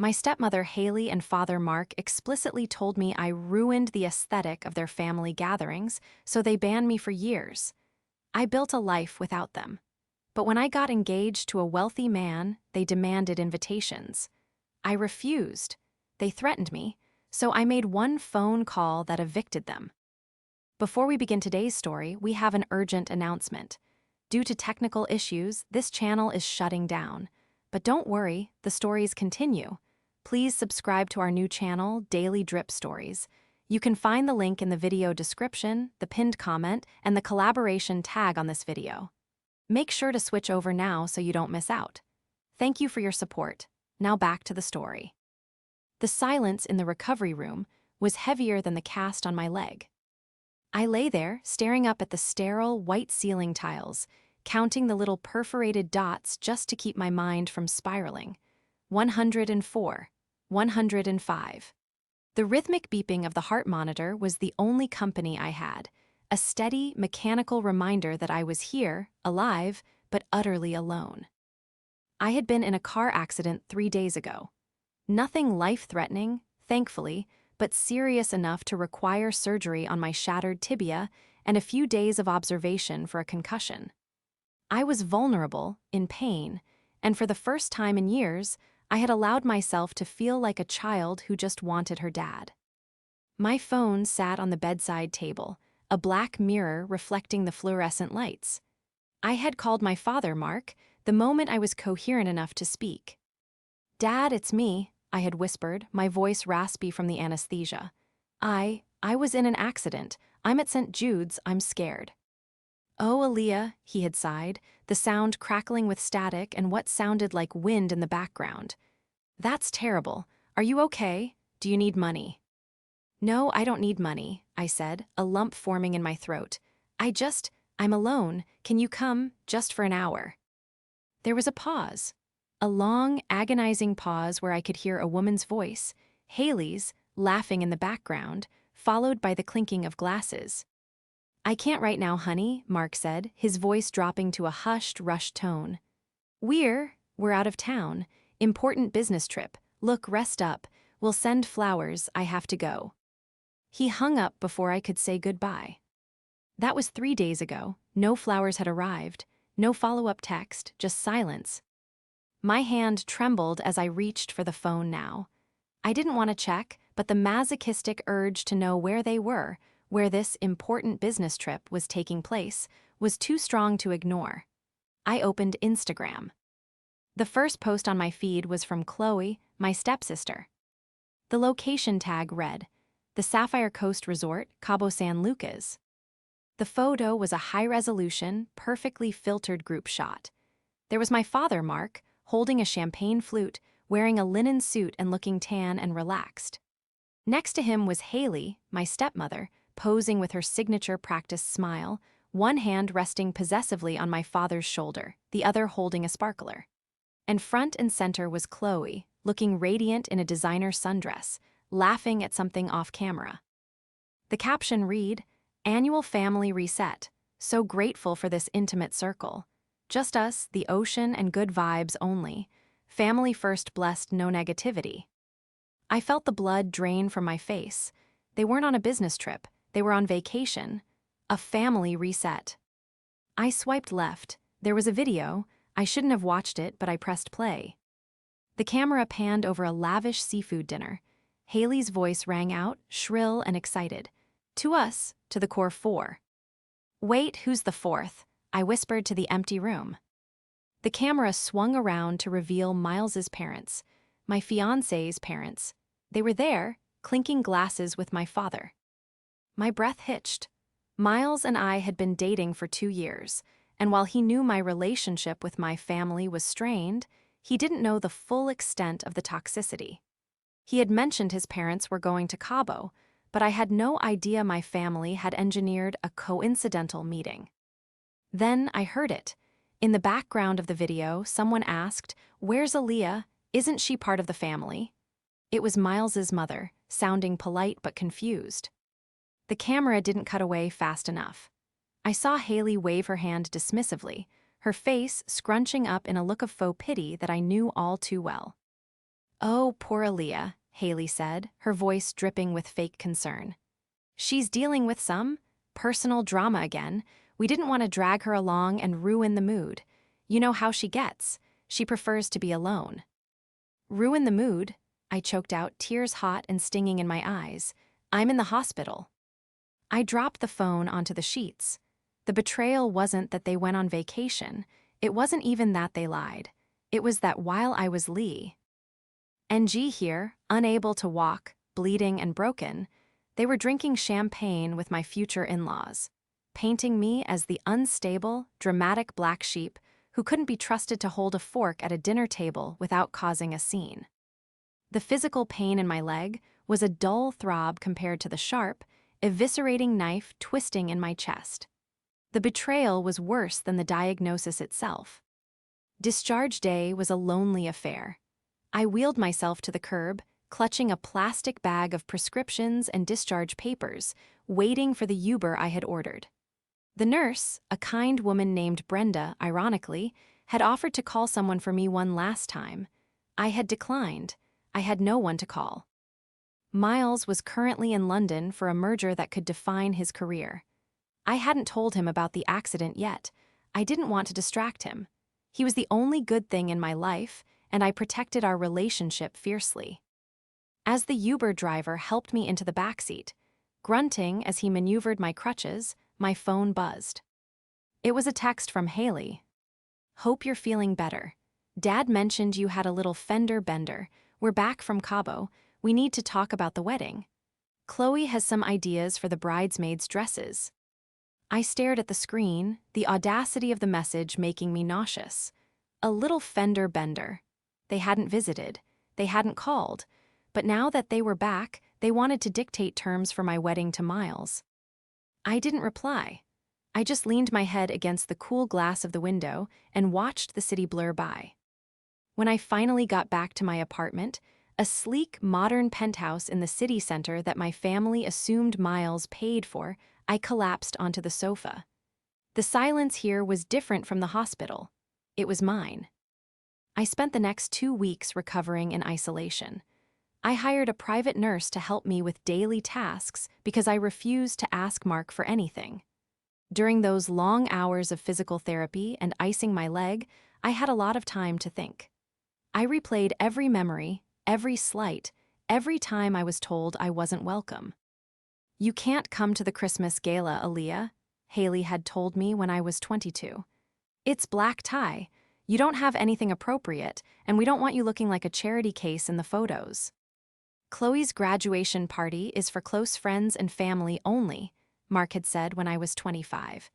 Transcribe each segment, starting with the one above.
My stepmother Haley and father Mark explicitly told me I ruined the aesthetic of their family gatherings, so they banned me for years. I built a life without them. But when I got engaged to a wealthy man, they demanded invitations. I refused. They threatened me, so I made one phone call that evicted them. Before we begin today's story, we have an urgent announcement. Due to technical issues, this channel is shutting down. But don't worry, the stories continue. Please subscribe to our new channel, Daily Drip Stories. You can find the link in the video description, the pinned comment, and the collaboration tag on this video. Make sure to switch over now so you don't miss out. Thank you for your support. Now back to the story. The silence in the recovery room was heavier than the cast on my leg. I lay there, staring up at the sterile, white ceiling tiles, counting the little perforated dots just to keep my mind from spiraling. 104, 105. The rhythmic beeping of the heart monitor was the only company I had, a steady, mechanical reminder that I was here, alive, but utterly alone. I had been in a car accident 3 days ago. Nothing life-threatening, thankfully, but serious enough to require surgery on my shattered tibia and a few days of observation for a concussion. I was vulnerable, in pain, and for the first time in years, I had allowed myself to feel like a child who just wanted her dad. My phone sat on the bedside table, a black mirror reflecting the fluorescent lights. I had called my father, Mark, the moment I was coherent enough to speak. "Dad, it's me," I had whispered, my voice raspy from the anesthesia. I was in an accident. I'm at St. Jude's, I'm scared." "Oh, Aaliyah," he had sighed, the sound crackling with static and what sounded like wind in the background. "That's terrible. Are you okay? Do you need money?" "No, I don't need money," I said, a lump forming in my throat. I'm alone. Can you come, just for an hour?" There was a pause. A long, agonizing pause where I could hear a woman's voice, Haley's, laughing in the background, followed by the clinking of glasses. "I can't right now, honey," Mark said, his voice dropping to a hushed, rushed tone. We're out of town. Important business trip. Look, rest up. We'll send flowers. I have to go." He hung up before I could say goodbye. That was 3 days ago. No flowers had arrived. No follow-up text, just silence. My hand trembled as I reached for the phone now. I didn't want to check, but the masochistic urge to know where they were, where this important business trip was taking place, was too strong to ignore. I opened Instagram. The first post on my feed was from Chloe, my stepsister. The location tag read, "The Sapphire Coast Resort, Cabo San Lucas." The photo was a high-resolution, perfectly filtered group shot. There was my father, Mark, holding a champagne flute, wearing a linen suit and looking tan and relaxed. Next to him was Haley, my stepmother, posing with her signature practice smile, one hand resting possessively on my father's shoulder, the other holding a sparkler. And front and center was Chloe, looking radiant in a designer sundress, laughing at something off-camera. The caption read, "Annual Family Reset. So grateful for this intimate circle. Just us, the ocean, and good vibes only. Family first, blessed, no negativity." I felt the blood drain from my face. They weren't on a business trip. They were on vacation. A family reset. I swiped left. There was a video. I shouldn't have watched it, but I pressed play. The camera panned over a lavish seafood dinner. Haley's voice rang out, shrill and excited. "To us, to the core 4. "Wait, who's the 4th? I whispered to the empty room. The camera swung around to reveal Miles's parents, my fiancé's parents. They were there, clinking glasses with my father. My breath hitched. Miles and I had been dating for 2 years, and while he knew my relationship with my family was strained, he didn't know the full extent of the toxicity. He had mentioned his parents were going to Cabo, but I had no idea my family had engineered a coincidental meeting. Then I heard it. In the background of the video, someone asked, "Where's Aaliyah? Isn't she part of the family?" It was Miles's mother, sounding polite but confused. The camera didn't cut away fast enough. I saw Haley wave her hand dismissively, her face scrunching up in a look of faux pity that I knew all too well. Oh, poor Aaliyah, Haley said, her voice dripping with fake concern. She's dealing with some personal drama again. We didn't want to drag her along and ruin the mood. You know how she gets. She prefers to be alone. Ruin the mood? I choked out, tears hot and stinging in my eyes. I'm in the hospital. I dropped the phone onto the sheets. The betrayal wasn't that they went on vacation. It wasn't even that they lied. It was that while I was NG here, unable to walk, bleeding and broken, they were drinking champagne with my future in-laws, painting me as the unstable, dramatic black sheep who couldn't be trusted to hold a fork at a dinner table without causing a scene. The physical pain in my leg was a dull throb compared to the sharp, eviscerating knife twisting in my chest. The betrayal was worse than the diagnosis itself. Discharge day was a lonely affair. I wheeled myself to the curb, clutching a plastic bag of prescriptions and discharge papers, waiting for the Uber I had ordered. The nurse, a kind woman named Brenda, ironically, had offered to call someone for me one last time. I had declined. I had no one to call. Miles was currently in London for a merger that could define his career. I hadn't told him about the accident yet. I didn't want to distract him. He was the only good thing in my life, and I protected our relationship fiercely. As the Uber driver helped me into the backseat, grunting as he maneuvered my crutches, my phone buzzed. It was a text from Haley. Hope you're feeling better. Dad mentioned you had a little fender bender. We're back from Cabo. We need to talk about the wedding. Chloe has some ideas for the bridesmaids' dresses. I stared at the screen, the audacity of the message making me nauseous. A little fender bender. They hadn't visited. They hadn't called. But now that they were back, they wanted to dictate terms for my wedding to Miles. I didn't reply. I just leaned my head against the cool glass of the window and watched the city blur by. When I finally got back to my apartment, a sleek, modern penthouse in the city center that my family assumed Miles paid for, I collapsed onto the sofa. The silence here was different from the hospital. It was mine. I spent the next 2 weeks recovering in isolation. I hired a private nurse to help me with daily tasks because I refused to ask Mark for anything. During those long hours of physical therapy and icing my leg, I had a lot of time to think. I replayed every memory, every slight, every time I was told I wasn't welcome. You can't come to the Christmas gala, Aaliyah, Haley had told me when I was 22. It's black tie. You don't have anything appropriate, and we don't want you looking like a charity case in the photos. Chloe's graduation party is for close friends and family only, Mark had said when I was 25.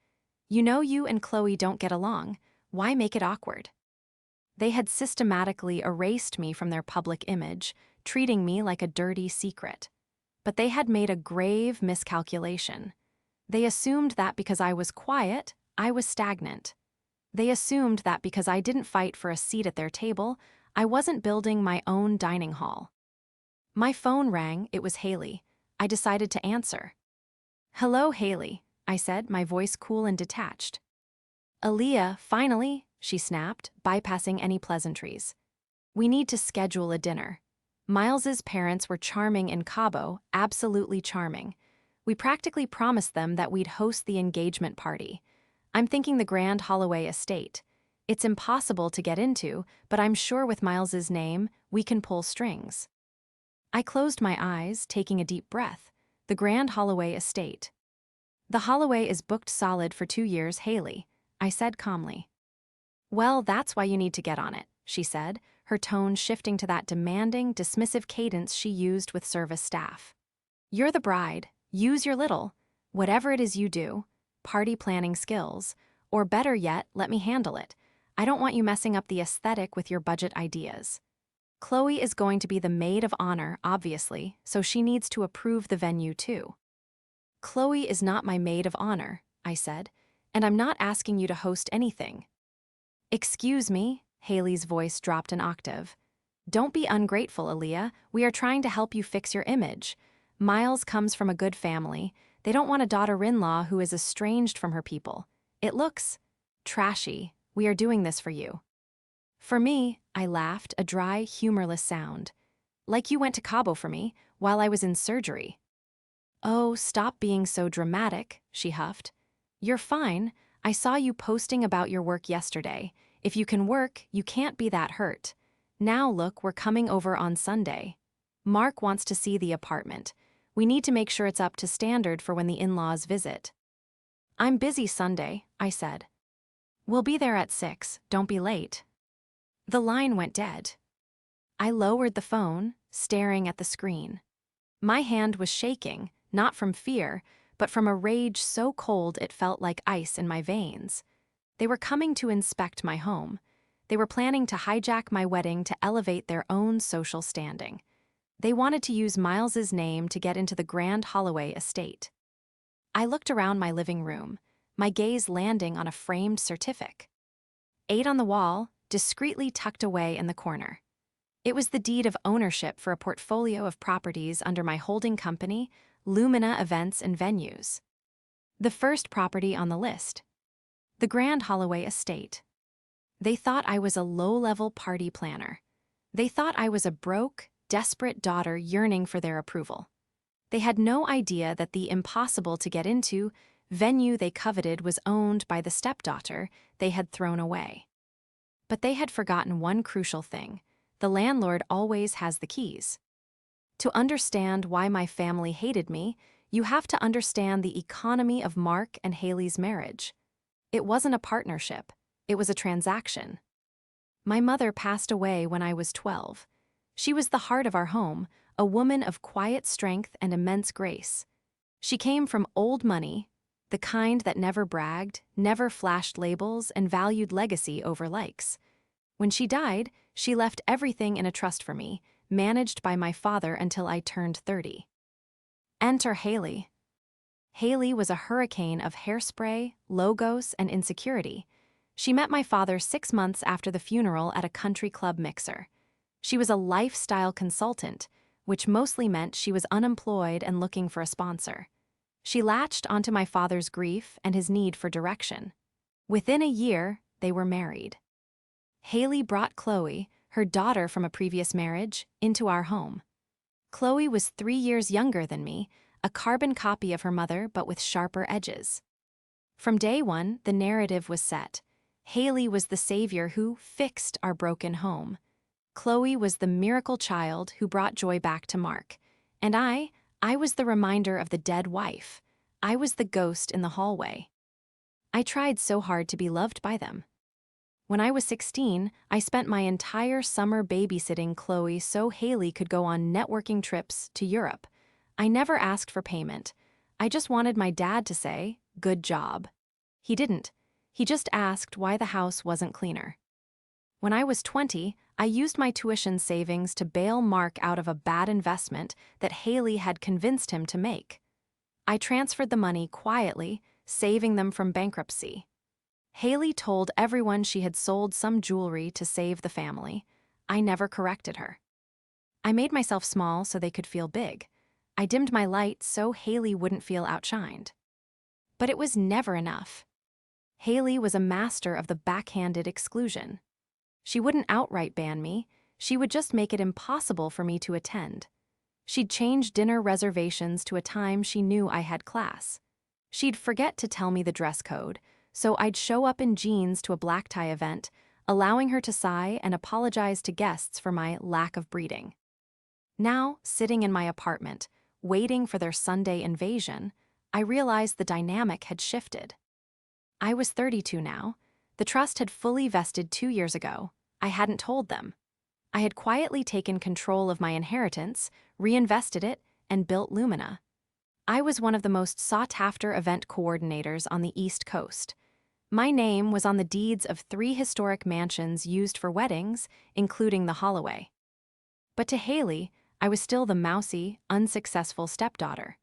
You know you and Chloe don't get along. Why make it awkward? They had systematically erased me from their public image, treating me like a dirty secret. But they had made a grave miscalculation. They assumed that because I was quiet, I was stagnant. They assumed that because I didn't fight for a seat at their table, I wasn't building my own dining hall. My phone rang. It was Haley. I decided to answer. Hello, Haley, I said, my voice cool and detached. Aaliyah, finally, she snapped, bypassing any pleasantries. We need to schedule a dinner. Miles's parents were charming in Cabo, absolutely charming. We practically promised them that we'd host the engagement party. I'm thinking the Grand Holloway estate. It's impossible to get into, but I'm sure with Miles's name, we can pull strings. I closed my eyes, taking a deep breath. The Grand Holloway estate. The Holloway is booked solid for 2 years, Haley, I said calmly. Well, that's why you need to get on it, she said, her tone shifting to that demanding, dismissive cadence she used with service staff. You're the bride. Use your little, whatever it is you do, party planning skills, or better yet, let me handle it. I don't want you messing up the aesthetic with your budget ideas. Chloe is going to be the maid of honor, obviously, so she needs to approve the venue too. Chloe is not my maid of honor, I said, and I'm not asking you to host anything. Excuse me, Haley's voice dropped an octave. Don't be ungrateful, Aaliyah. We are trying to help you fix your image. Miles comes from a good family. They don't want a daughter-in-law who is estranged from her people. It looks trashy. We are doing this for you. For me, I laughed, a dry, humorless sound. Like you went to Cabo for me, while I was in surgery. Oh, stop being so dramatic, she huffed. You're fine. I saw you posting about your work yesterday. If you can work, you can't be that hurt. Now look, we're coming over on Sunday. Mark wants to see the apartment. We need to make sure it's up to standard for when the in-laws visit. I'm busy Sunday, I said. We'll be there at 6, don't be late. The line went dead. I lowered the phone, staring at the screen. My hand was shaking, not from fear, but from a rage so cold it felt like ice in my veins. They were coming to inspect my home. They were planning to hijack my wedding to elevate their own social standing. They wanted to use Miles's name to get into the Grand Holloway estate. I looked around my living room, my gaze landing on a framed certificate. 8 on the wall, discreetly tucked away in the corner. It was the deed of ownership for a portfolio of properties under my holding company, Lumina Events and Venues. The first property on the list. The Grand Holloway estate. They thought I was a low-level party planner. They thought I was a broke, desperate daughter yearning for their approval. They had no idea that the impossible-to-get-into venue they coveted was owned by the stepdaughter they had thrown away. But they had forgotten one crucial thing. The landlord always has the keys. To understand why my family hated me, you have to understand the economy of Mark and Haley's marriage. It wasn't a partnership. It was a transaction. My mother passed away when I was 12. She was the heart of our home, a woman of quiet strength and immense grace. She came from old money, the kind that never bragged, never flashed labels, and valued legacy over likes. When she died, she left everything in a trust for me, managed by my father until I turned 30. Enter Haley. Haley was a hurricane of hairspray, logos, and insecurity. She met my father 6 months after the funeral at a country club mixer. She was a lifestyle consultant, which mostly meant she was unemployed and looking for a sponsor. She latched onto my father's grief and his need for direction. Within a year, they were married. Haley brought Chloe, her daughter from a previous marriage, into our home. Chloe was 3 years younger than me, a carbon copy of her mother but with sharper edges. From day one, the narrative was set. Haley was the savior who fixed our broken home. Chloe was the miracle child who brought joy back to Mark. And I was the reminder of the dead wife. I was the ghost in the hallway. I tried so hard to be loved by them. When I was 16, I spent my entire summer babysitting Chloe so Haley could go on networking trips to Europe. I never asked for payment. I just wanted my dad to say, "Good job." He didn't. He just asked why the house wasn't cleaner. When I was 20, I used my tuition savings to bail Mark out of a bad investment that Haley had convinced him to make. I transferred the money quietly, saving them from bankruptcy. Haley told everyone she had sold some jewelry to save the family. I never corrected her. I made myself small so they could feel big. I dimmed my light so Haley wouldn't feel outshined. But it was never enough. Haley was a master of the backhanded exclusion. She wouldn't outright ban me, she would just make it impossible for me to attend. She'd change dinner reservations to a time she knew I had class. She'd forget to tell me the dress code, so I'd show up in jeans to a black tie event, allowing her to sigh and apologize to guests for my lack of breeding. Now, sitting in my apartment, waiting for their Sunday invasion, I realized the dynamic had shifted. I was 32 now. The trust had fully vested 2 years ago. I hadn't told them. I had quietly taken control of my inheritance, reinvested it, and built Lumina. I was one of the most sought-after event coordinators on the East Coast. My name was on the deeds of 3 historic mansions used for weddings, including the Holloway. But to Haley, I was still the mousy, unsuccessful stepdaughter.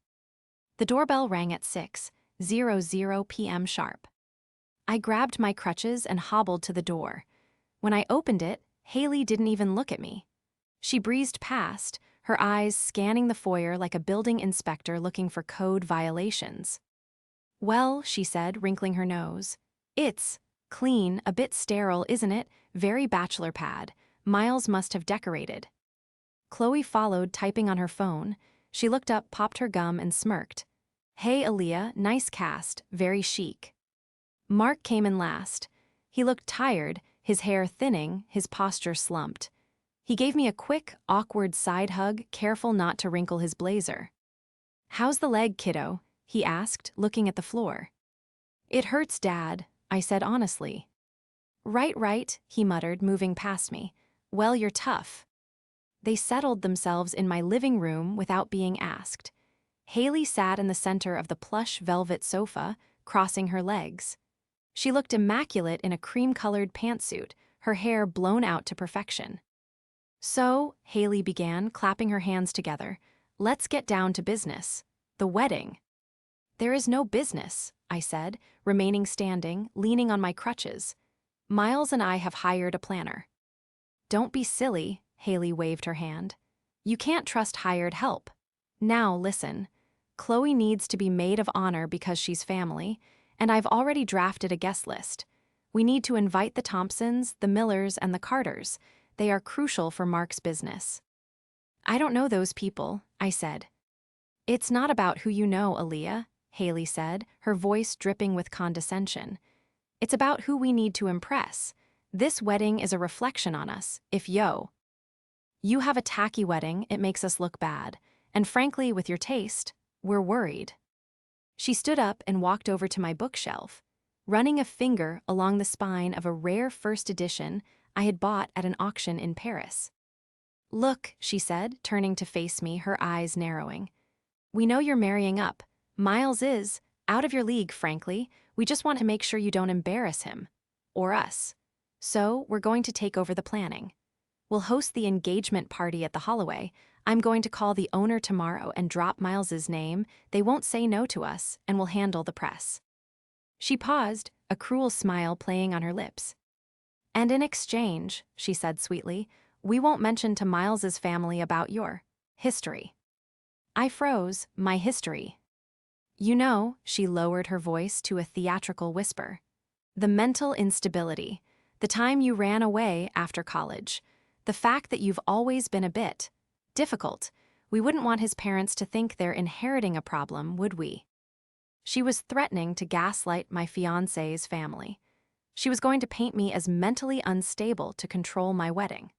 The doorbell rang at 6:00 p.m. sharp. I grabbed my crutches and hobbled to the door. When I opened it, Haley didn't even look at me. She breezed past, her eyes scanning the foyer like a building inspector looking for code violations. "Well," she said, wrinkling her nose, "it's clean, a bit sterile, isn't it? very bachelor pad. Miles must have decorated. Chloe followed, typing on her phone. She looked up, popped her gum, and smirked. Hey, Aaliyah, nice cast, very chic. Mark came in last. He looked tired, his hair thinning, his posture slumped. He gave me a quick, awkward side hug, careful not to wrinkle his blazer. How's the leg, kiddo? He asked, looking at the floor. It hurts, Dad, I said honestly. Right, he muttered, moving past me. Well, you're tough. They settled themselves in my living room without being asked. Haley sat in the center of the plush velvet sofa, crossing her legs. She looked immaculate in a cream-colored pantsuit, her hair blown out to perfection. So, Haley began, clapping her hands together, let's get down to business. The wedding. There is no business, I said, remaining standing, leaning on my crutches. Miles and I have hired a planner. Don't be silly, Haley waved her hand. You can't trust hired help. Now listen. Chloe needs to be maid of honor because she's family, and I've already drafted a guest list. We need to invite the Thompsons, the Millers, and the Carters. They are crucial for Mark's business. I don't know those people, I said. It's not about who you know, Aaliyah, Haley said, her voice dripping with condescension. It's about who we need to impress. This wedding is a reflection on us, you have a tacky wedding, it makes us look bad. And frankly, with your taste, we're worried. She stood up and walked over to my bookshelf, running a finger along the spine of a rare first edition I had bought at an auction in Paris. Look, she said, turning to face me, her eyes narrowing. We know you're marrying up. Miles is out of your league, frankly. We just want to make sure you don't embarrass him. Or us. So, we're going to take over the planning. We'll host the engagement party at the Holloway. I'm going to call the owner tomorrow and drop Miles's name. They won't say no to us, and we'll handle the press. She paused, a cruel smile playing on her lips. And in exchange, she said sweetly, we won't mention to Miles's family about your history. I froze, my history. You know, she lowered her voice to a theatrical whisper. The mental instability, the time you ran away after college, the fact that you've always been a bit difficult. We wouldn't want his parents to think they're inheriting a problem, would we? She was threatening to gaslight my fiancé's family. She was going to paint me as mentally unstable to control my wedding.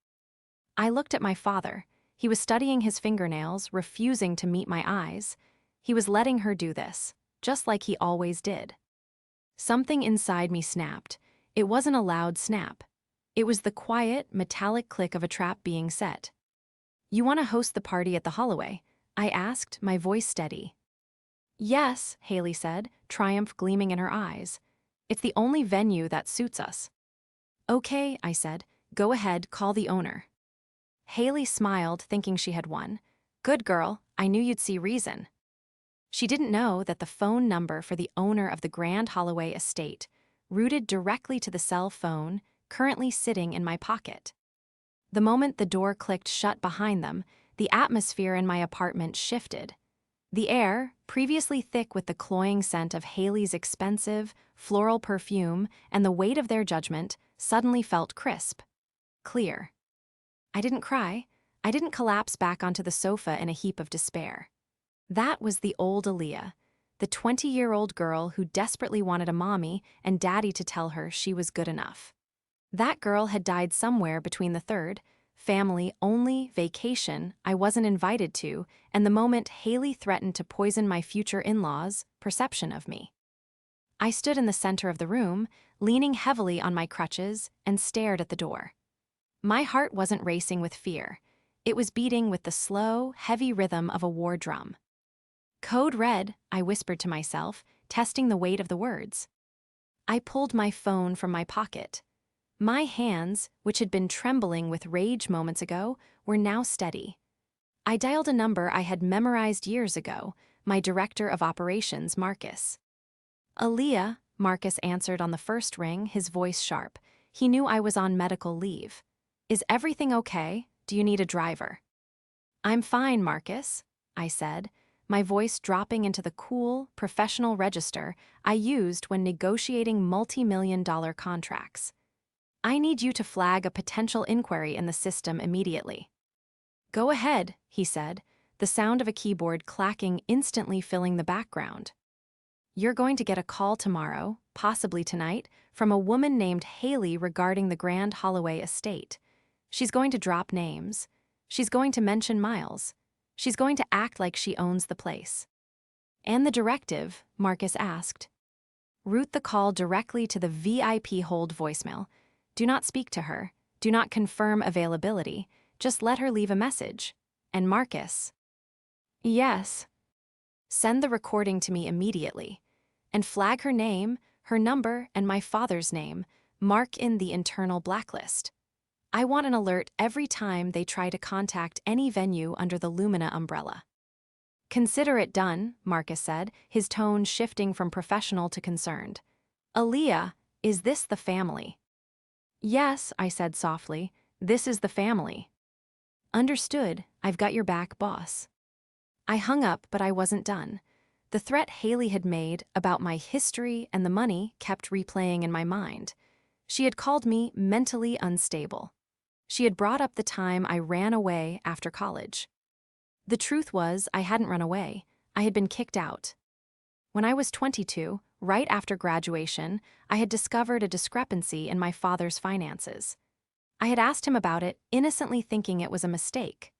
I looked at my father. He was studying his fingernails, refusing to meet my eyes. He was letting her do this, just like he always did. Something inside me snapped. It wasn't a loud snap. It was the quiet, metallic click of a trap being set. You want to host the party at the Holloway? I asked, my voice steady. Yes, Haley said, triumph gleaming in her eyes. It's the only venue that suits us. Okay, I said, go ahead, call the owner. Haley smiled, thinking she had won. Good girl, I knew you'd see reason. She didn't know that the phone number for the owner of the Grand Holloway estate routed directly to the cell phone currently sitting in my pocket. The moment the door clicked shut behind them, the atmosphere in my apartment shifted. The air, previously thick with the cloying scent of Haley's expensive, floral perfume and the weight of their judgment, suddenly felt crisp, clear. I didn't cry. I didn't collapse back onto the sofa in a heap of despair. That was the old Aaliyah, the 20-year-old girl who desperately wanted a mommy and daddy to tell her she was good enough. That girl had died somewhere between the third, family-only vacation I wasn't invited to and the moment Haley threatened to poison my future in-laws' perception of me. I stood in the center of the room, leaning heavily on my crutches, and stared at the door. My heart wasn't racing with fear. It was beating with the slow, heavy rhythm of a war drum. Code red, I whispered to myself, testing the weight of the words. I pulled my phone from my pocket. My hands, which had been trembling with rage moments ago, were now steady. I dialed a number I had memorized years ago, my director of operations, Marcus. Aaliyah, Marcus answered on the first ring, his voice sharp. He knew I was on medical leave. Is everything okay? Do you need a driver? I'm fine, Marcus, I said, my voice dropping into the cool, professional register I used when negotiating multi-million-dollar contracts. I need you to flag a potential inquiry in the system immediately. Go ahead, he said, the sound of a keyboard clacking instantly filling the background. You're going to get a call tomorrow, possibly tonight, from a woman named Haley regarding the Grand Holloway estate. She's going to drop names. She's going to mention Miles. She's going to act like she owns the place. And the directive, Marcus asked. Route the call directly to the VIP hold voicemail. Do not speak to her. Do not confirm availability. Just let her leave a message. And Marcus. Yes. Send the recording to me immediately. And flag her name, her number, and my father's name. Mark in the internal blacklist. I want an alert every time they try to contact any venue under the Lumina umbrella. Consider it done, Marcus said, his tone shifting from professional to concerned. Aaliyah, is this the family? Yes, I said softly, this is the family. Understood, I've got your back, boss. I hung up, but I wasn't done. The threat Haley had made about my history and the money kept replaying in my mind. She had called me mentally unstable. She had brought up the time I ran away after college. The truth was, I hadn't run away. I had been kicked out. When I was 22, right after graduation, I had discovered a discrepancy in my father's finances. I had asked him about it, innocently thinking it was a mistake.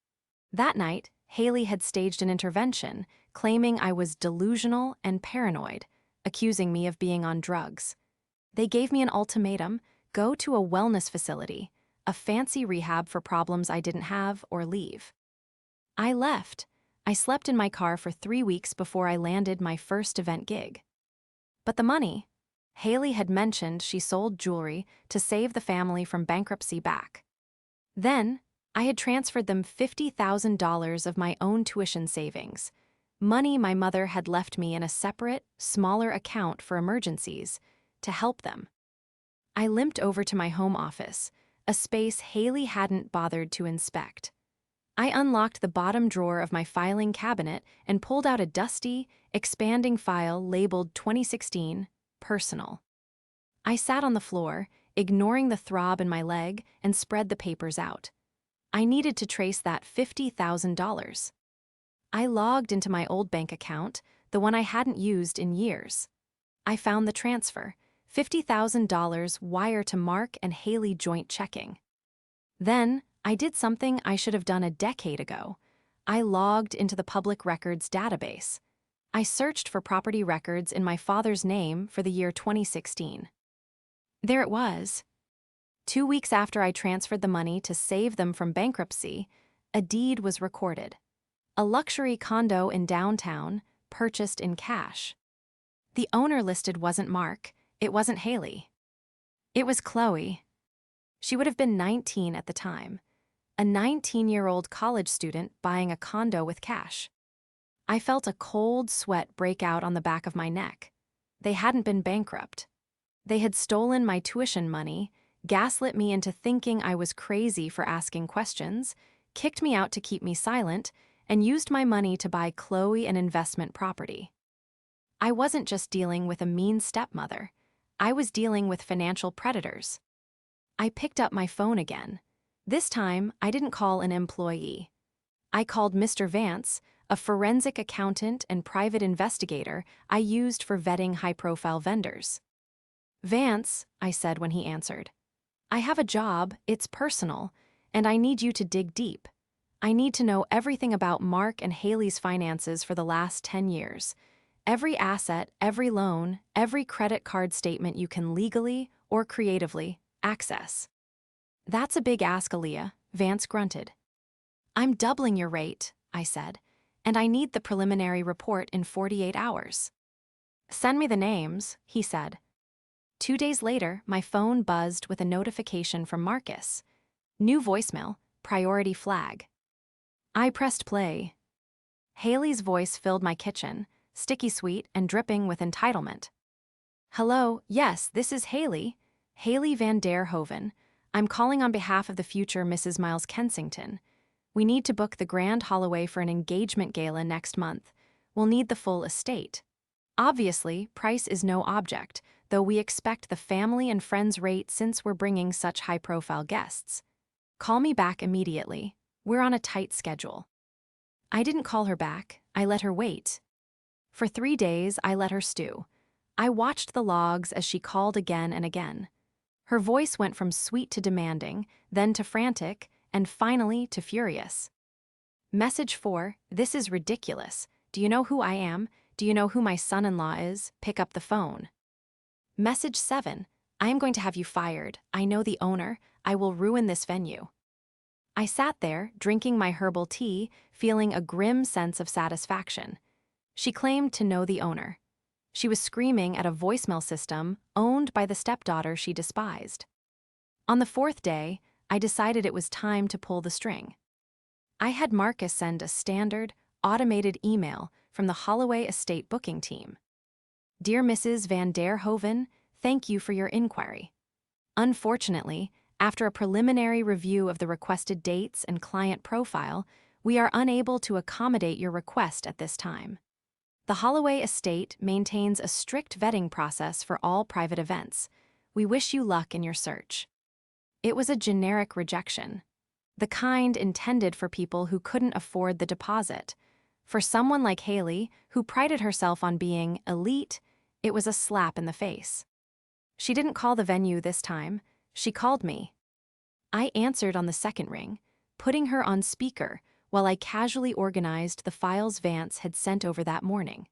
That night, Haley had staged an intervention, claiming I was delusional and paranoid, accusing me of being on drugs. They gave me an ultimatum: go to a wellness facility, a fancy rehab for problems I didn't have, or leave. I left. I slept in my car for 3 weeks before I landed my first event gig. But the money? Haley had mentioned she sold jewelry to save the family from bankruptcy back. Then, I had transferred them $50,000 of my own tuition savings, money my mother had left me in a separate, smaller account for emergencies, to help them. I limped over to my home office, a space Haley hadn't bothered to inspect. I unlocked the bottom drawer of my filing cabinet and pulled out a dusty, expanding file labeled 2016, Personal. I sat on the floor, ignoring the throb in my leg, and spread the papers out. I needed to trace that $50,000. I logged into my old bank account, the one I hadn't used in years. I found the transfer, $50,000 wire to Mark and Haley joint checking. Then, I did something I should have done a decade ago. I logged into the public records database. I searched for property records in my father's name for the year 2016. There it was. 2 weeks after I transferred the money to save them from bankruptcy, a deed was recorded. A luxury condo in downtown, purchased in cash. The owner listed wasn't Mark, it wasn't Haley. It was Chloe. She would have been 19 at the time. A 19-year-old college student buying a condo with cash. I felt a cold sweat break out on the back of my neck. They hadn't been bankrupt. They had stolen my tuition money, gaslit me into thinking I was crazy for asking questions, kicked me out to keep me silent, and used my money to buy Chloe an investment property. I wasn't just dealing with a mean stepmother. I was dealing with financial predators. I picked up my phone again. This time, I didn't call an employee. I called Mr. Vance, a forensic accountant and private investigator I used for vetting high-profile vendors. Vance, I said when he answered, I have a job, it's personal, and I need you to dig deep. I need to know everything about Mark and Haley's finances for the last 10 years. Every asset, every loan, every credit card statement you can legally or creatively access. That's a big ask, Aaliyah, Vance grunted. I'm doubling your rate, I said, and I need the preliminary report in 48 hours. Send me the names, he said. 2 days later, my phone buzzed with a notification from Marcus. New voicemail, priority flag. I pressed play. Haley's voice filled my kitchen, sticky sweet and dripping with entitlement. Hello, yes, this is Haley. Haley Van Der Hoven. I'm calling on behalf of the future Mrs. Miles Kensington. We need to book the Grand Holloway for an engagement gala next month. We'll need the full estate. Obviously, price is no object. though we expect the family and friends rate since we're bringing such high-profile guests. Call me back immediately. We're on a tight schedule. I didn't call her back. I let her wait. For 3 days, I let her stew. I watched the logs as she called again and again. Her voice went from sweet to demanding, then to frantic, and finally to furious. Message 4, this is ridiculous. Do you know who I am? Do you know who my son-in-law is? Pick up the phone. Message 7, I am going to have you fired. I know the owner. I will ruin this venue. I sat there, drinking my herbal tea, feeling a grim sense of satisfaction. She claimed to know the owner. She was screaming at a voicemail system owned by the stepdaughter she despised. On the 4th day, I decided it was time to pull the string. I had Marcus send a standard, automated email from the Holloway Estate booking team. Dear Mrs. Van der Hoven, thank you for your inquiry. Unfortunately, after a preliminary review of the requested dates and client profile, we are unable to accommodate your request at this time. The Holloway Estate maintains a strict vetting process for all private events. We wish you luck in your search. It was a generic rejection, the kind intended for people who couldn't afford the deposit. For someone like Haley, who prided herself on being elite, it was a slap in the face. She didn't call the venue this time. She called me. I answered on the 2nd ring, putting her on speaker while I casually organized the files Vance had sent over that morning.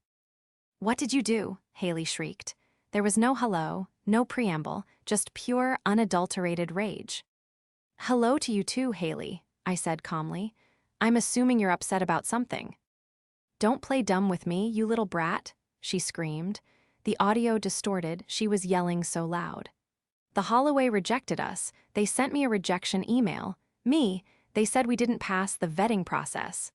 What did you do? Haley shrieked. There was no hello, no preamble, just pure, unadulterated rage. Hello to you too, Haley, I said calmly. I'm assuming you're upset about something. Don't play dumb with me, you little brat, she screamed. The audio distorted, she was yelling so loud. The Holloway rejected us. They sent me a rejection email. They said we didn't pass the vetting process.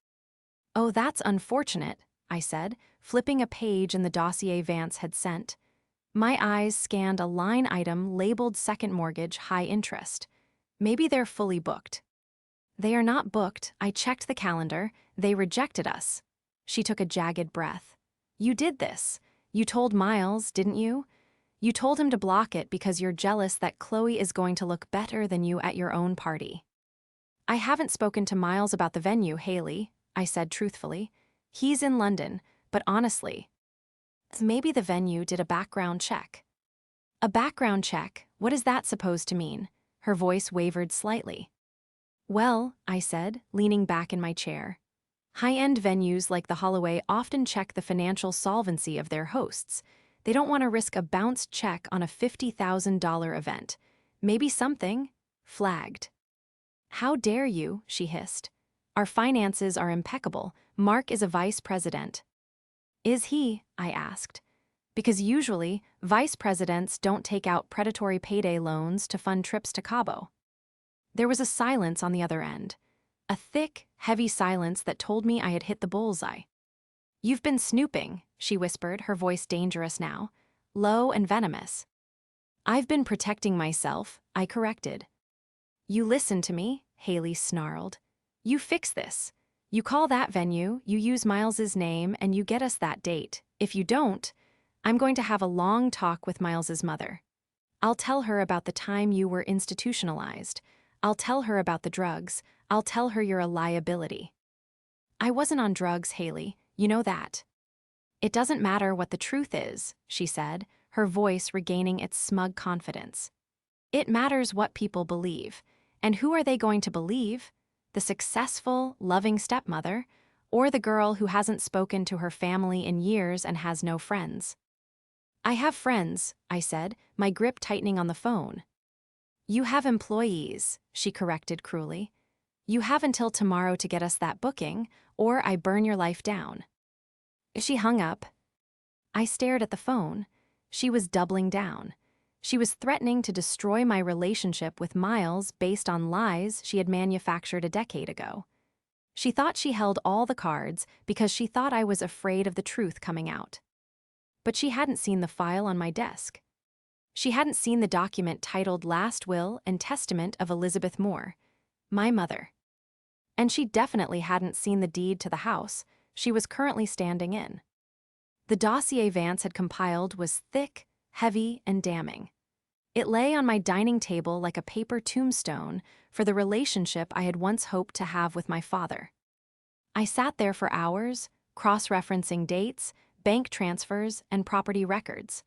Oh, that's unfortunate, I said, flipping a page in the dossier Vance had sent. My eyes scanned a line item labeled second mortgage high interest. Maybe they're fully booked. They are not booked. I checked the calendar. They rejected us. She took a jagged breath. You did this. You told Miles, didn't you? You told him to block it because you're jealous that Chloe is going to look better than you at your own party. I haven't spoken to Miles about the venue, Haley, I said truthfully. He's in London, but honestly, maybe the venue did a background check. A background check? What is that supposed to mean? Her voice wavered slightly. Well, I said, leaning back in my chair. High-end venues like the Holloway often check the financial solvency of their hosts. They don't want to risk a bounced check on a $50,000 event. Maybe something flagged. How dare you, she hissed. Our finances are impeccable. Mark is a vice president. Is he? I asked. Because usually, vice presidents don't take out predatory payday loans to fund trips to Cabo. There was a silence on the other end. A thick, heavy silence that told me I had hit the bullseye. You've been snooping, she whispered, her voice dangerous now, low and venomous. I've been protecting myself, I corrected. You listen to me, Haley snarled. You fix this. You call that venue, you use Miles's name, and you get us that date. If you don't, I'm going to have a long talk with Miles's mother. I'll tell her about the time you were institutionalized. I'll tell her about the drugs. I'll tell her you're a liability. I wasn't on drugs, Haley. You know that. It doesn't matter what the truth is, she said, her voice regaining its smug confidence. It matters what people believe. And who are they going to believe? The successful, loving stepmother, or the girl who hasn't spoken to her family in years and has no friends? I have friends, I said, my grip tightening on the phone. You have employees, she corrected cruelly. You have until tomorrow to get us that booking, or I burn your life down. She hung up. I stared at the phone. She was doubling down. She was threatening to destroy my relationship with Miles based on lies she had manufactured a decade ago. She thought she held all the cards because she thought I was afraid of the truth coming out. But she hadn't seen the file on my desk. She hadn't seen the document titled Last Will and Testament of Elizabeth Moore, my mother. And she definitely hadn't seen the deed to the house she was currently standing in. The dossier Vance had compiled was thick, heavy and damning. It lay on my dining table like a paper tombstone for the relationship I had once hoped to have with my father. I sat there for hours, cross-referencing dates, bank transfers, and property records.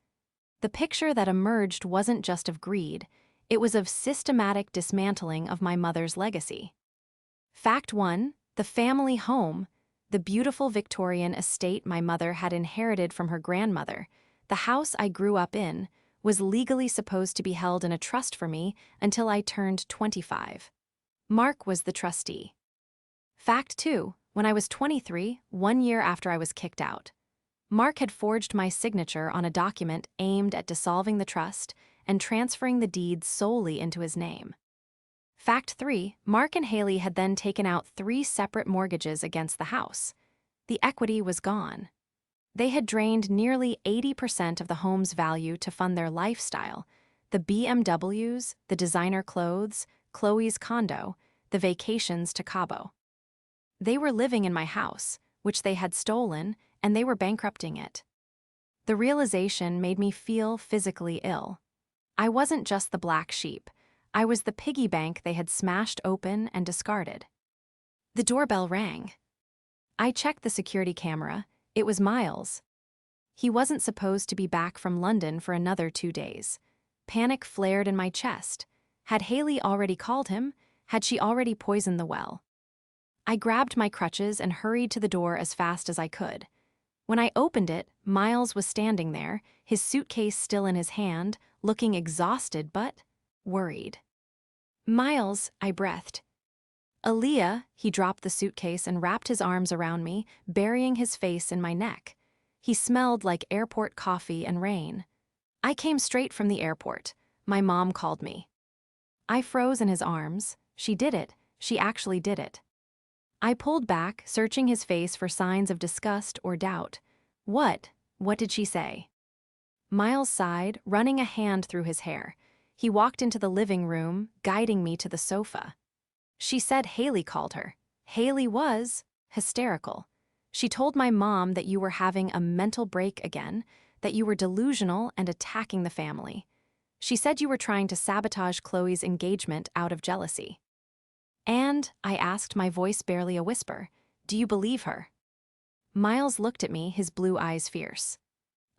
The picture that emerged wasn't just of greed, it was of systematic dismantling of my mother's legacy. Fact 1, the family home, the beautiful Victorian estate my mother had inherited from her grandmother, the house I grew up in, was legally supposed to be held in a trust for me until I turned 25. Mark was the trustee. Fact 2, when I was 23, 1 year after I was kicked out, Mark had forged my signature on a document aimed at dissolving the trust and transferring the deeds solely into his name. Fact 3, Mark and Haley had then taken out 3 separate mortgages against the house. The equity was gone. They had drained nearly 80% of the home's value to fund their lifestyle, the BMWs, the designer clothes, Chloe's condo, the vacations to Cabo. They were living in my house, which they had stolen, and they were bankrupting it. The realization made me feel physically ill. I wasn't just the black sheep. I was the piggy bank they had smashed open and discarded. The doorbell rang. I checked the security camera. It was Miles. He wasn't supposed to be back from London for another 2 days. Panic flared in my chest. Had Haley already called him? Had she already poisoned the well? I grabbed my crutches and hurried to the door as fast as I could. When I opened it, Miles was standing there, his suitcase still in his hand, looking exhausted but worried. "Miles," I breathed. "Aaliyah," he dropped the suitcase and wrapped his arms around me, burying his face in my neck. He smelled like airport coffee and rain. I came straight from the airport. My mom called me. I froze in his arms. She did it. She actually did it. I pulled back, searching his face for signs of disgust or doubt. What did she say? Miles sighed, running a hand through his hair. He walked into the living room, guiding me to the sofa. She said Haley called her. Haley was hysterical. She told my mom that you were having a mental break again, that you were delusional and attacking the family. She said you were trying to sabotage Chloe's engagement out of jealousy. And, I asked, my voice barely a whisper, do you believe her? Miles looked at me, his blue eyes fierce.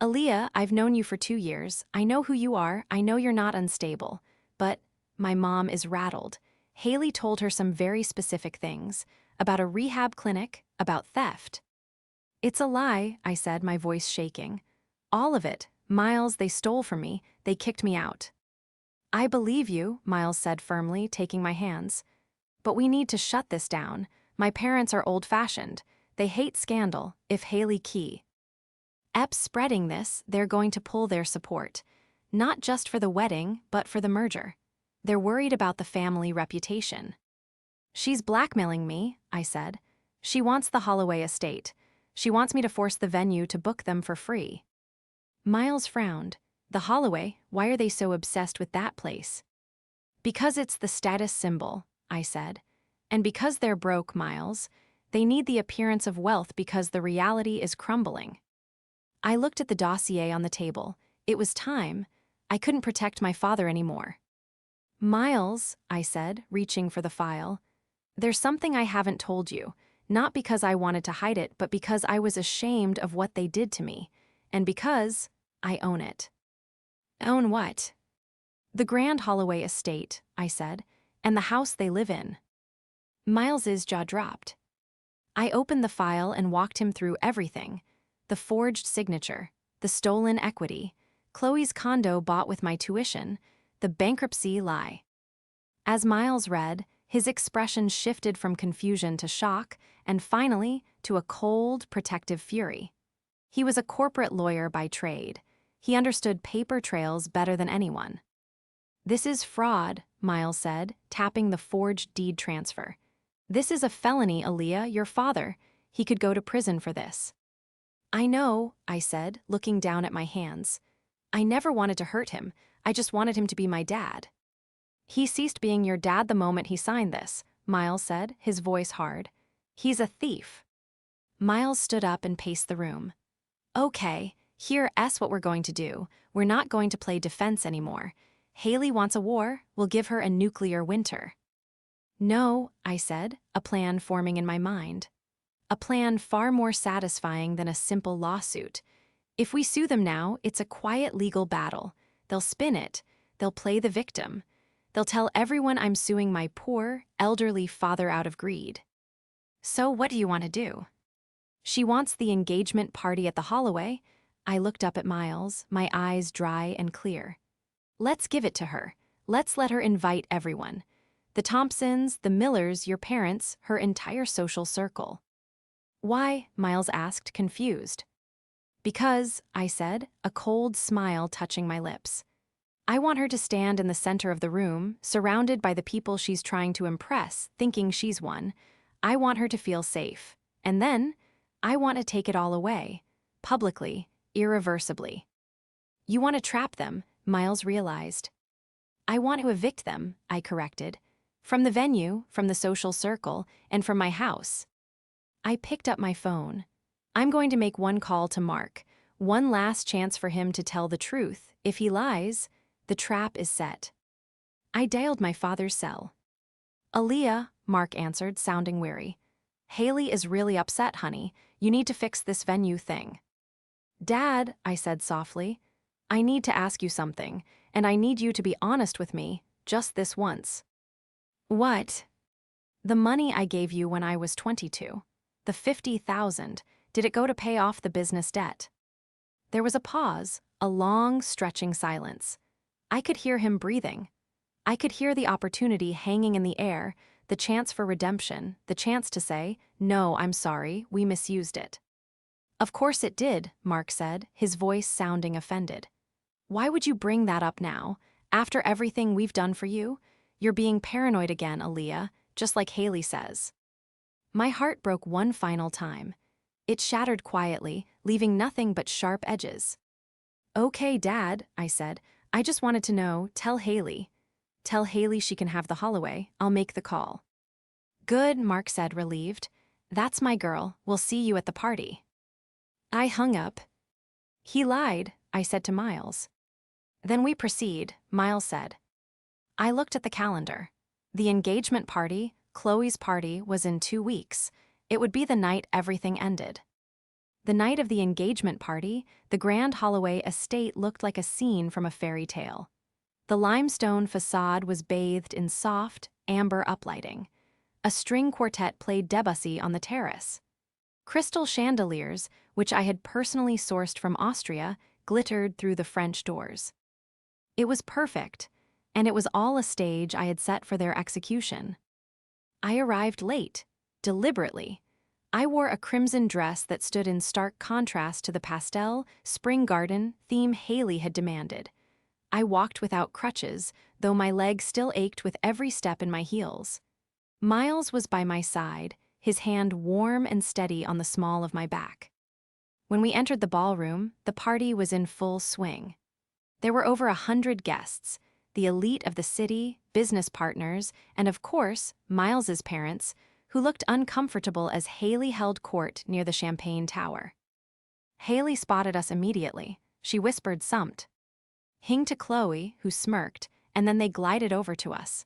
Aaliyah, I've known you for 2 years. I know who you are. I know you're not unstable. But my mom is rattled. Haley told her some very specific things. About a rehab clinic, about theft. It's a lie, I said, my voice shaking. All of it. Miles, they stole from me. They kicked me out. I believe you, Miles said firmly, taking my hands. But we need to shut this down. My parents are old-fashioned. They hate scandal, if Haley key. Epps spreading this, they're going to pull their support. Not just for the wedding, but for the merger. They're worried about the family reputation. She's blackmailing me, I said. She wants the Holloway estate. She wants me to force the venue to book them for free. Miles frowned. The Holloway, why are they so obsessed with that place? Because it's the status symbol, I said. And because they're broke, Miles, they need the appearance of wealth because the reality is crumbling. I looked at the dossier on the table. It was time. I couldn't protect my father anymore. Miles, I said, reaching for the file, there's something I haven't told you, not because I wanted to hide it, but because I was ashamed of what they did to me, and because I own it. Own what? The Grand Holloway estate, I said, and the house they live in. Miles's jaw dropped. I opened the file and walked him through everything. The forged signature, the stolen equity, Chloe's condo bought with my tuition, the bankruptcy lie. As Miles read, his expression shifted from confusion to shock, and finally to a cold, protective fury. He was a corporate lawyer by trade. He understood paper trails better than anyone. This is fraud, Miles said, tapping the forged deed transfer. This is a felony, Aaliyah, your father. He could go to prison for this. I know, I said, looking down at my hands. I never wanted to hurt him. I just wanted him to be my dad. He ceased being your dad the moment he signed this, Miles said, his voice hard. He's a thief. Miles stood up and paced the room. Okay, Here's what we're going to do. We're not going to play defense anymore. Haley wants a war, we'll give her a nuclear winter. No, I said, a plan forming in my mind. A plan far more satisfying than a simple lawsuit. If we sue them now, it's a quiet legal battle. They'll spin it. They'll play the victim. They'll tell everyone I'm suing my poor, elderly father out of greed. So what do you want to do? She wants the engagement party at the Holloway. I looked up at Miles, my eyes dry and clear. Let's give it to her. Let's let her invite everyone. The Thompsons, the Millers, your parents, her entire social circle. Why? Miles asked, confused. Because, I said, a cold smile touching my lips. I want her to stand in the center of the room, surrounded by the people she's trying to impress, thinking she's one. I want her to feel safe. And then, I want to take it all away. Publicly, irreversibly. You want to trap them, Miles realized. I want to evict them, I corrected. From the venue, from the social circle, and from my house. I picked up my phone. I'm going to make one call to Mark. One last chance for him to tell the truth. If he lies, the trap is set. I dialed my father's cell. Aaliyah, Mark answered, sounding weary. Haley is really upset, honey. You need to fix this venue thing. Dad, I said softly, I need to ask you something, and I need you to be honest with me, just this once. What? The money I gave you when I was 22. The $50,000. Did it go to pay off the business debt? There was a pause, a long, stretching silence. I could hear him breathing. I could hear the opportunity hanging in the air, the chance for redemption, the chance to say, no, I'm sorry, we misused it. Of course it did, Mark said, his voice sounding offended. Why would you bring that up now, after everything we've done for you? You're being paranoid again, Aaliyah, just like Haley says. My heart broke one final time. It shattered quietly, leaving nothing but sharp edges. Okay, Dad, I said. I just wanted to know, tell Haley. Tell Haley she can have the Holloway. I'll make the call. Good, Mark said, relieved. That's my girl. We'll see you at the party. I hung up. He lied, I said to Miles. Then we proceed, Miles said. I looked at the calendar. The engagement party, Chloe's party, was in 2 weeks. It would be the night everything ended. The night of the engagement party, the Grand Holloway estate looked like a scene from a fairy tale. The limestone facade was bathed in soft, amber uplighting. A string quartet played Debussy on the terrace. Crystal chandeliers, which I had personally sourced from Austria, glittered through the French doors. It was perfect, and it was all a stage I had set for their execution. I arrived late, deliberately. I wore a crimson dress that stood in stark contrast to the pastel, spring garden theme Haley had demanded. I walked without crutches, though my legs still ached with every step in my heels. Miles was by my side, his hand warm and steady on the small of my back. When we entered the ballroom, the party was in full swing. There were over 100 guests, the elite of the city, business partners, and of course, Miles's parents, who looked uncomfortable as Haley held court near the champagne tower. Haley spotted us immediately. She whispered something. Hing to Chloe, who smirked, and then they glided over to us.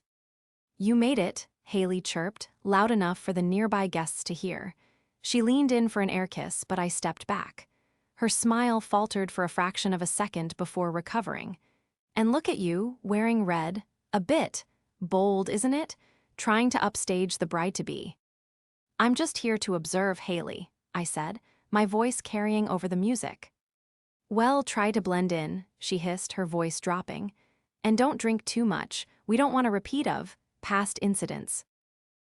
You made it, Haley chirped, loud enough for the nearby guests to hear. She leaned in for an air kiss, but I stepped back. Her smile faltered for a fraction of a second before recovering. And look at you, wearing red. A bit bold, isn't it? Trying to upstage the bride-to-be. I'm just here to observe Haley, I said, my voice carrying over the music. Well, try to blend in, she hissed, her voice dropping. And don't drink too much. We don't want a repeat of past incidents.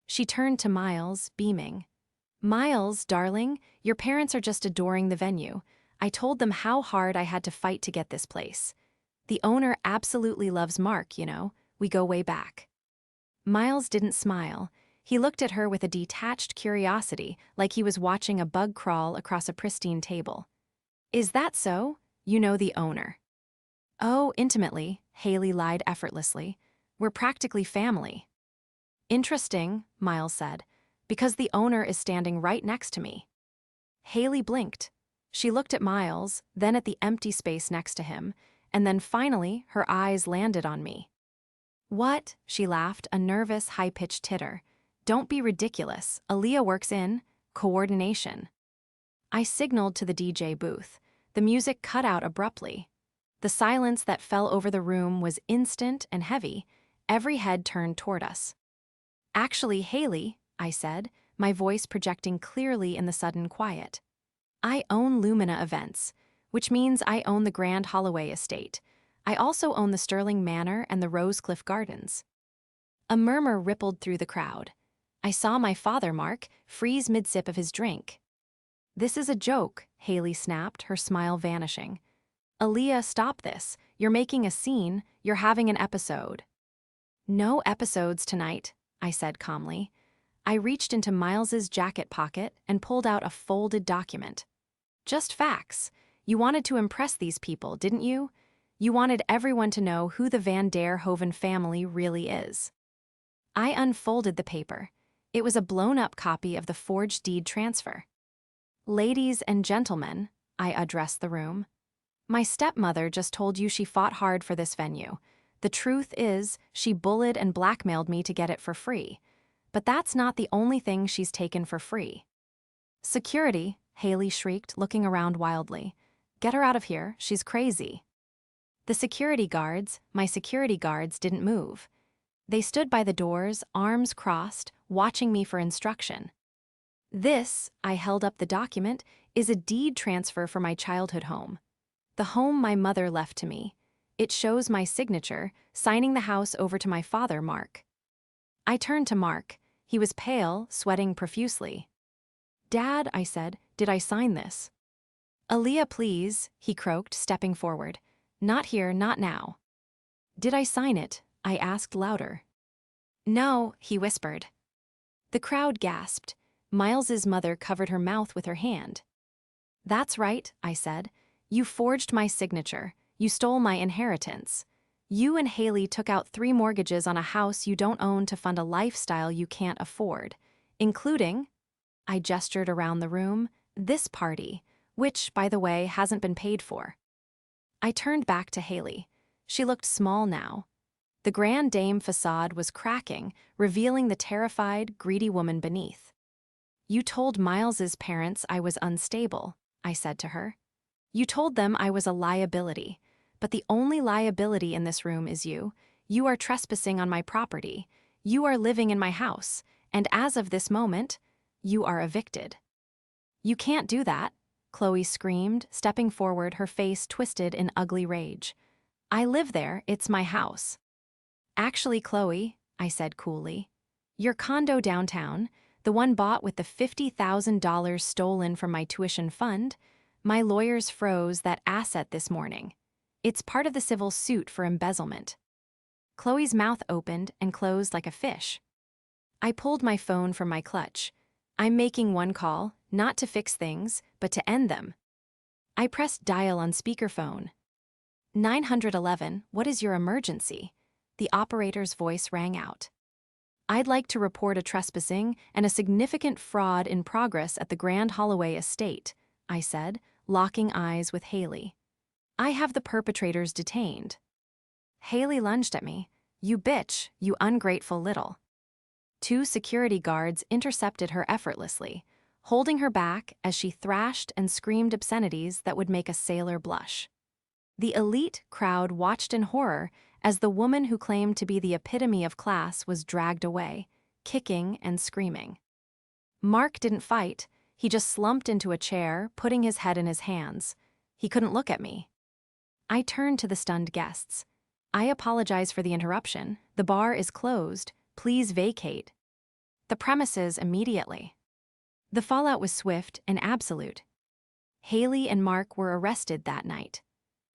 She turned to Miles, beaming. Miles, darling, your parents are just adoring the venue. I told them how hard I had to fight to get this place. The owner absolutely loves Mark, you know. We go way back. Miles didn't smile. He looked at her with a detached curiosity, like he was watching a bug crawl across a pristine table. Is that so? You know the owner. Oh, intimately, Haley lied effortlessly. We're practically family. Interesting, Miles said, because the owner is standing right next to me. Haley blinked. She looked at Miles, then at the empty space next to him, and then finally her eyes landed on me. "What?" she laughed, a nervous, high-pitched titter. "Don't be ridiculous. Aaliyah works in coordination." I signaled to the DJ booth. The music cut out abruptly. The silence that fell over the room was instant and heavy. Every head turned toward us. "Actually, Haley," I said, my voice projecting clearly in the sudden quiet, "I own Lumina Events, which means I own the Grand Holloway estate. I also own the Sterling Manor and the Rosecliff Gardens." A murmur rippled through the crowd. I saw my father, Mark, freeze mid-sip of his drink. "This is a joke," Haley snapped, her smile vanishing. "Aaliyah, stop this. You're making a scene. You're having an episode." "No episodes tonight," I said calmly. I reached into Miles's jacket pocket and pulled out a folded document. "Just facts. You wanted to impress these people, didn't you? You wanted everyone to know who the Van der Hoeven family really is." I unfolded the paper. It was a blown-up copy of the forged deed transfer. "Ladies and gentlemen," I addressed the room, "my stepmother just told you she fought hard for this venue. The truth is, she bullied and blackmailed me to get it for free. But that's not the only thing she's taken for free." "Security," Haley shrieked, looking around wildly. "Get her out of here, she's crazy." My security guards, didn't move. They stood by the doors, arms crossed, watching me for instruction. "This," I held up the document, "is a deed transfer for my childhood home. The home my mother left to me. It shows my signature, signing the house over to my father, Mark." I turned to Mark. He was pale, sweating profusely. "Dad," I said, "did I sign this?" "Aaliyah, please," he croaked, stepping forward. "Not here, not now." "Did I sign it?" I asked louder. "No," he whispered. The crowd gasped. Miles's mother covered her mouth with her hand. "That's right," I said. "You forged my signature. You stole my inheritance. You and Haley took out 3 mortgages on a house you don't own to fund a lifestyle you can't afford, including," I gestured around the room, "this party, which, by the way, hasn't been paid for." I turned back to Haley. She looked small now. The Grand Dame facade was cracking, revealing the terrified, greedy woman beneath. "You told Miles's parents I was unstable," I said to her. "You told them I was a liability. But the only liability in this room is you. You are trespassing on my property. You are living in my house. And as of this moment, you are evicted." "You can't do that," Chloe screamed, stepping forward, her face twisted in ugly rage. "I live there, it's my house." "Actually, Chloe," I said coolly, "your condo downtown, the one bought with the $50,000 stolen from my tuition fund, my lawyers froze that asset this morning. It's part of the civil suit for embezzlement." Chloe's mouth opened and closed like a fish. I pulled my phone from my clutch. "I'm making one call, not to fix things, but to end them." I pressed dial on speakerphone. 911, what is your emergency?" The operator's voice rang out. "I'd like to report a trespassing and a significant fraud in progress at the Grand Holloway estate," I said, locking eyes with Haley. "I have the perpetrators detained." Haley lunged at me. "You bitch, you ungrateful little." 2 security guards intercepted her effortlessly, holding her back as she thrashed and screamed obscenities that would make a sailor blush. The elite crowd watched in horror as the woman who claimed to be the epitome of class was dragged away, kicking and screaming. Mark didn't fight. He just slumped into a chair, putting his head in his hands. He couldn't look at me. I turned to the stunned guests. "I apologize for the interruption. The bar is closed. Please vacate the premises immediately." The fallout was swift and absolute. Haley and Mark were arrested that night.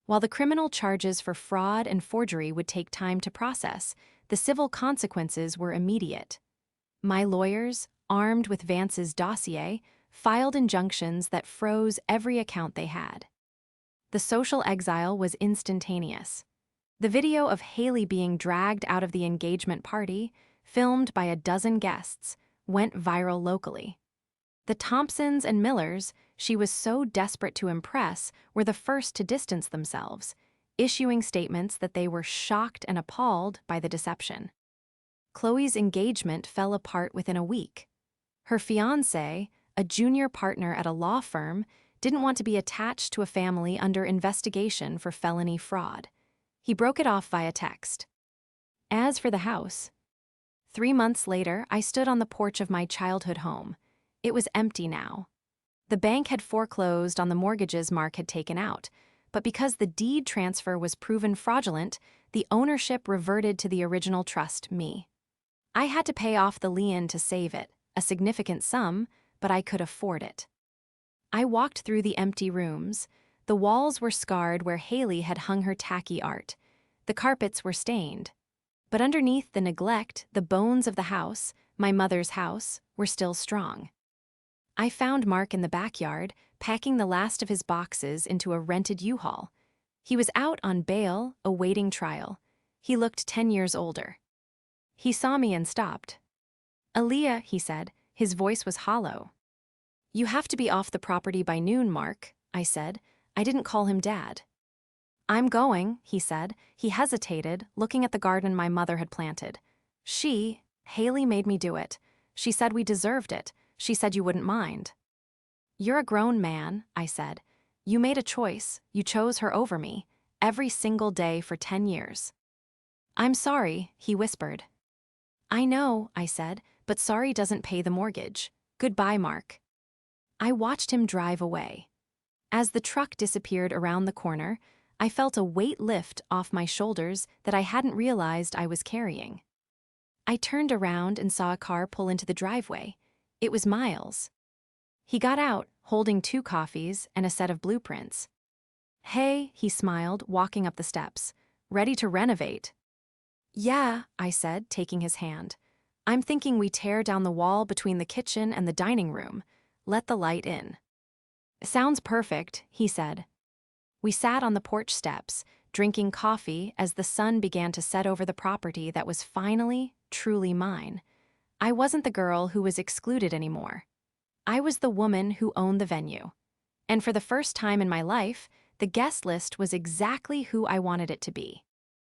While the criminal charges for fraud and forgery would take time to process, the civil consequences were immediate. My lawyers, armed with Vance's dossier, filed injunctions that froze every account they had. The social exile was instantaneous. The video of Haley being dragged out of the engagement party, filmed by a dozen guests, went viral locally. The Thompsons and Millers she was so desperate to impress were the first to distance themselves, issuing statements that they were shocked and appalled by the deception. Chloe's engagement fell apart within a week. Her fiancé, a junior partner at a law firm, didn't want to be attached to a family under investigation for felony fraud. He broke it off via text. As for the house, 3 months later, I stood on the porch of my childhood home. It was empty now. The bank had foreclosed on the mortgages Mark had taken out, but because the deed transfer was proven fraudulent, the ownership reverted to the original trust, me. I had to pay off the lien to save it, a significant sum, but I could afford it. I walked through the empty rooms. The walls were scarred where Haley had hung her tacky art. The carpets were stained. But underneath the neglect, the bones of the house, my mother's house, were still strong. I found Mark in the backyard, packing the last of his boxes into a rented U-Haul. He was out on bail, awaiting trial. He looked 10 years older. He saw me and stopped. "Aaliyah," he said, his voice was hollow. "You have to be off the property by noon, Mark," I said. I didn't call him Dad. "I'm going," he said. He hesitated, looking at the garden my mother had planted. Haley made me do it. She said we deserved it. She said you wouldn't mind." "You're a grown man," I said. "You made a choice. You chose her over me, every single day for 10 years. "I'm sorry," he whispered. "I know," I said, "but sorry doesn't pay the mortgage. Goodbye, Mark." I watched him drive away. As the truck disappeared around the corner, I felt a weight lift off my shoulders that I hadn't realized I was carrying. I turned around and saw a car pull into the driveway. It was Miles. He got out, holding 2 coffees and a set of blueprints. "Hey," he smiled, walking up the steps. "Ready to renovate?" "Yeah," I said, taking his hand. "I'm thinking we tear down the wall between the kitchen and the dining room. Let the light in." "Sounds perfect," he said. We sat on the porch steps, drinking coffee as the sun began to set over the property that was finally, truly mine. I wasn't the girl who was excluded anymore. I was the woman who owned the venue. And for the first time in my life, the guest list was exactly who I wanted it to be.